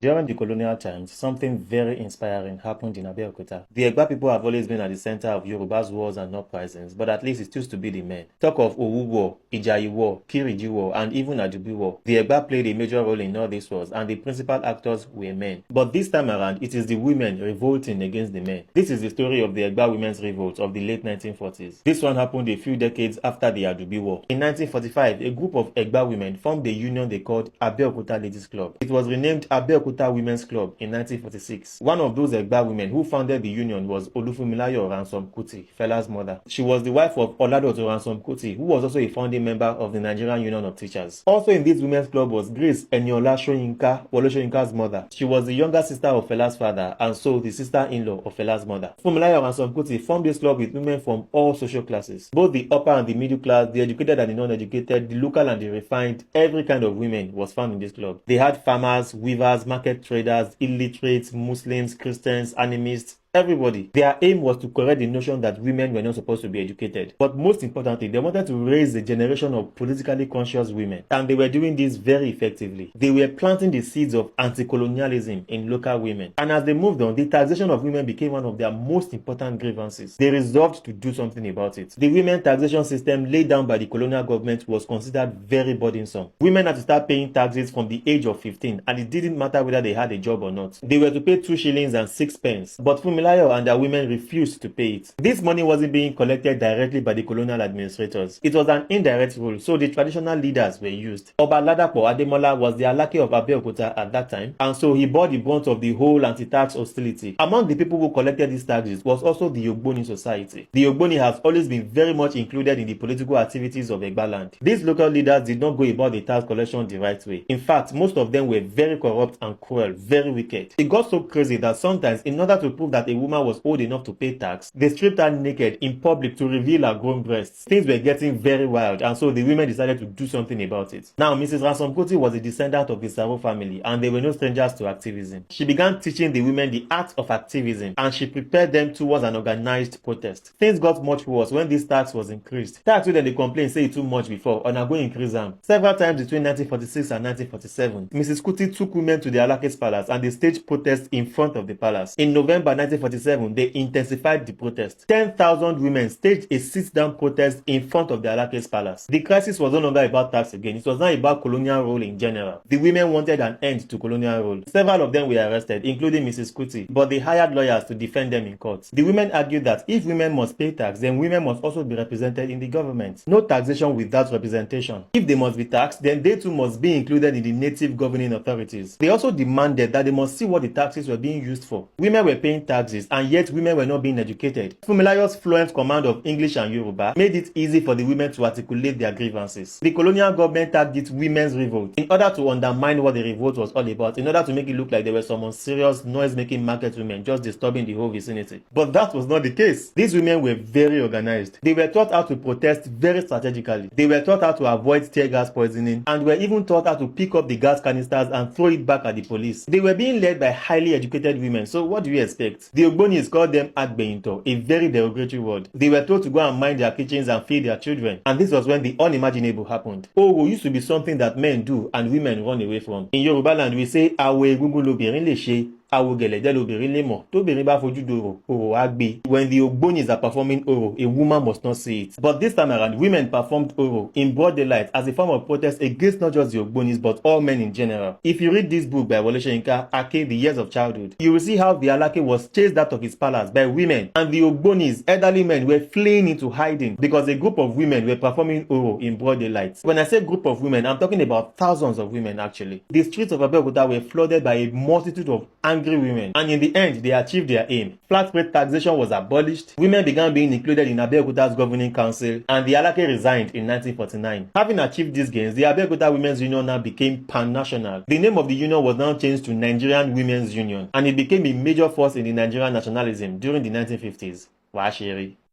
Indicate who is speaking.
Speaker 1: During the colonial times, something very inspiring happened in Abeokuta. The Egba people have always been at the center of Yoruba's wars and uprisings, but at least it used to be the men. Talk of Owu War, Ijayi War, Kiriji War, and even Adubi War. The Egba played a major role in all these wars, and the principal actors were men. But this time around, it is the women revolting against the men. This is the story of the Egba women's revolt of the late 1940s. This one happened a few decades after the Adubi War. In 1945, a group of Egba women formed a union they called Abeokuta Ladies Club. It was renamed Abeokuta Women's Club in 1946. One of those Egba women who founded the union was Olufunmilayo Ransom Kuti, Fela's mother. She was the wife of Oladoto Ransom Kuti, who was also a founding member of the Nigerian Union of Teachers. Also in this women's club was Grace Eniola Soyinka, Wole Soyinka's mother. She was the younger sister of Fela's father and so the sister-in-law of Fela's mother. Funmilayo Ransom Kuti formed this club with women from all social classes, both the upper and the middle class, the educated and the non-educated, the local and the refined. Every kind of women was found in this club. They had farmers, weavers, market traders, illiterates, Muslims, Christians, animists, everybody. Their aim was to correct the notion that women were not supposed to be educated. But most importantly, they wanted to raise a generation of politically conscious women. And they were doing this very effectively. They were planting the seeds of anti-colonialism in local women. And as they moved on, the taxation of women became one of their most important grievances. They resolved to do something about it. The women taxation system laid down by the colonial government was considered very burdensome. Women had to start paying taxes from the age of 15, and it didn't matter whether they had a job or not. They were to pay 2 shillings and 6 pence. But and their women refused to pay it. This money wasn't being collected directly by the colonial administrators. It was an indirect rule, so the traditional leaders were used. Oba Ladapo Ademola was the Alake of Abeokuta at that time, and so he bore the brunt of the whole anti-tax hostility. Among the people who collected these taxes was also the Ogboni society. The Ogboni has always been very much included in the political activities of Egba land. These local leaders did not go about the tax collection the right way. In fact, most of them were very corrupt and cruel, very wicked. It got so crazy that sometimes, in order to prove that a woman was old enough to pay tax, they stripped her naked in public to reveal her grown breasts. Things were getting very wild, and so the women decided to do something about it. Now, Mrs. Ransom Kuti was a descendant of the Saro family, and they were no strangers to activism. She began teaching the women the art of activism, and she prepared them towards an organized protest. Things got much worse when this tax was increased. Tax wey dem dey complain say it too much before, and are going to increase them. Several times between 1946 and 1947, Mrs. Kuti took women to the Alake's palace, and they staged protests in front of the palace. In November 1947, they intensified the protest. 10,000 women staged a sit-down protest in front of the Alake's palace. The crisis was no longer about tax again. It was not about colonial rule in general. The women wanted an end to colonial rule. Several of them were arrested, including Mrs. Kuti, but they hired lawyers to defend them in court. The women argued that if women must pay tax, then women must also be represented in the government. No taxation without representation. If they must be taxed, then they too must be included in the native governing authorities. They also demanded that they must see what the taxes were being used for. Women were paying taxes, and yet women were not being educated. Funmilayo's fluent command of English and Yoruba made it easy for the women to articulate their grievances. The colonial government tagged it women's revolt in order to undermine what the revolt was all about, in order to make it look like there were some unserious noise-making market women just disturbing the whole vicinity. But that was not the case. These women were very organized. They were taught how to protest very strategically. They were taught how to avoid tear gas poisoning, and were even taught how to pick up the gas canisters and throw it back at the police. They were being led by highly educated women, so what do you expect? The Ogbonis called them Agbeinto, a very derogatory word. They were told to go and mind their kitchens and feed their children. And this was when the unimaginable happened. Oro used to be something that men do and women run away from. In Yoruba land, we say, Awe egungun lobìnrin lè ṣe, awogẹ̀lẹ̀dẹ́ lobìnrin lè mọ̀, tóbìnrin bá fojú doro, oro á gbé. When the Ogbonis are performing oro, a woman must not see it. But this time around, women performed oro in broad daylight as a form of protest against not just the Ogbonis, but all men in general. If you read this book by Wole Soyinka, Ake, The Years of Childhood, you will see how the Alake was chased out of his palace by women, and the Ogbonis, elderly men, were fleeing into hiding because a group of women were performing oro in broad daylight. When I say group of women, I'm talking about thousands of women actually. The streets of Abeokuta were flooded by a multitude of angry women, and in the end, they achieved their aim. Flat rate taxation was abolished, women began being included in Abeokuta's governing council, and the Alake resigned in 1949. Having achieved these gains, the Abeokuta Women's Union now became pan-national. The name of the union was now changed to Nigerian Women's Union, and it became a major force in the Nigerian nationalism during the 1950s. Washiri.